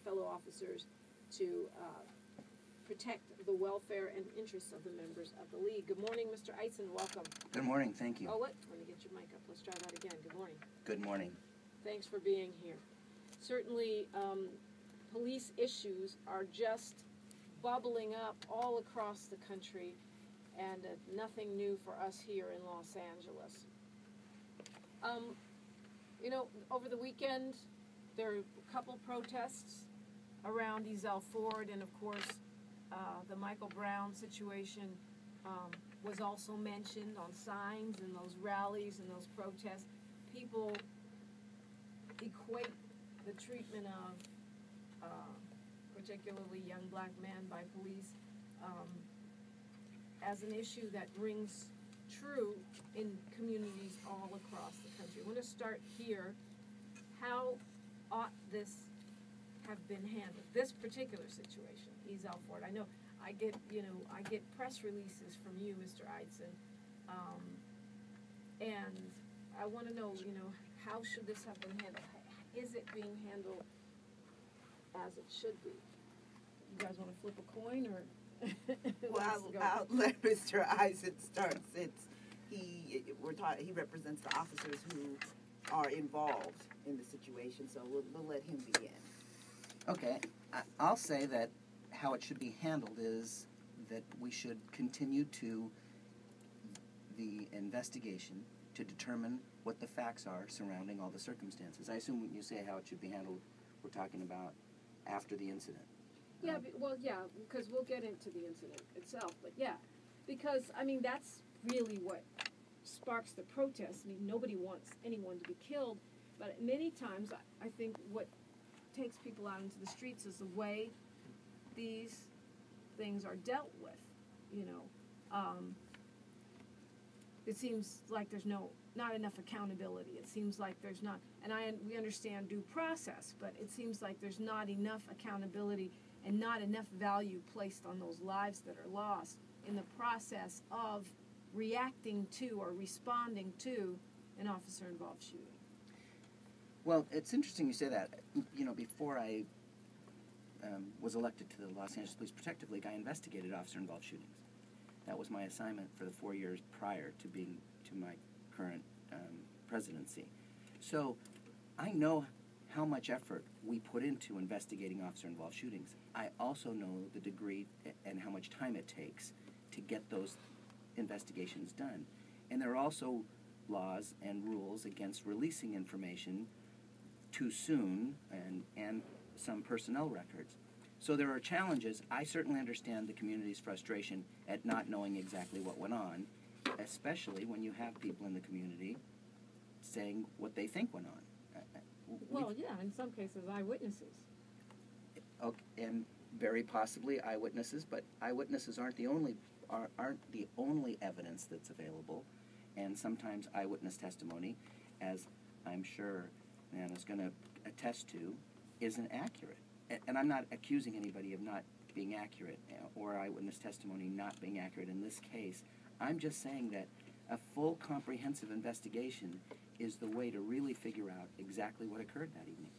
fellow officers to protect the welfare and interests of the members of the League. Good morning, Mr. Izen. Welcome. Good morning. Thank you. Oh, what? Let me get your mic up. Let's try that again. Good morning. Good morning. Thanks for being here. Certainly, police issues are just bubbling up all across the country, and nothing new for us here in Los Angeles. You know, over the weekend, there were a couple protests around Ezell Ford, and of course, the Michael Brown situation was also mentioned on signs and those rallies and those protests. People equate the treatment of particularly young black men by police as an issue that rings true in communities all across the country. I want to start here. How ought this have been handled? This particular situation, Ezell Ford. I know I get press releases from you, Mr. Izen, and I want to know, how should this have been handled? Is it being handled as it should be? You guys want to flip a coin, or? Well, I'll let Mr. Izen start, since he represents the officers who are involved in the situation, so we'll let him begin. Okay, I'll say that how it should be handled is that we should continue to the investigation to determine what the facts are surrounding all the circumstances. I assume when you say how it should be handled, we're talking about after the incident. Yeah, because we'll get into the incident itself, but yeah, because, that's really what sparks the protest. Nobody wants anyone to be killed, but many times I think what takes people out into the streets is the way these things are dealt with, It seems like there's not enough accountability. It seems like there's not, and we understand due process, but it seems like there's not enough accountability and not enough value placed on those lives that are lost in the process of reacting to or responding to an officer-involved shooting. Well, it's interesting you say that. Before I was elected to the Los Angeles Police Protective League, I investigated officer-involved shootings. That was my assignment for the 4 years prior to my current presidency. So I know how much effort we put into investigating officer-involved shootings. I also know the degree and how much time it takes to get those investigations done. And there are also laws and rules against releasing information too soon and some personnel records. So there are challenges. I certainly understand the community's frustration at not knowing exactly what went on, especially when you have people in the community saying what they think went on. Well, yeah, in some cases, eyewitnesses. Okay, and very possibly eyewitnesses, but eyewitnesses aren't the only evidence that's available, and sometimes eyewitness testimony, as I'm sure Nana's going to attest to, isn't accurate. And I'm not accusing anybody of not being accurate or eyewitness testimony not being accurate in this case. I'm just saying that a full, comprehensive investigation is the way to really figure out exactly what occurred that evening.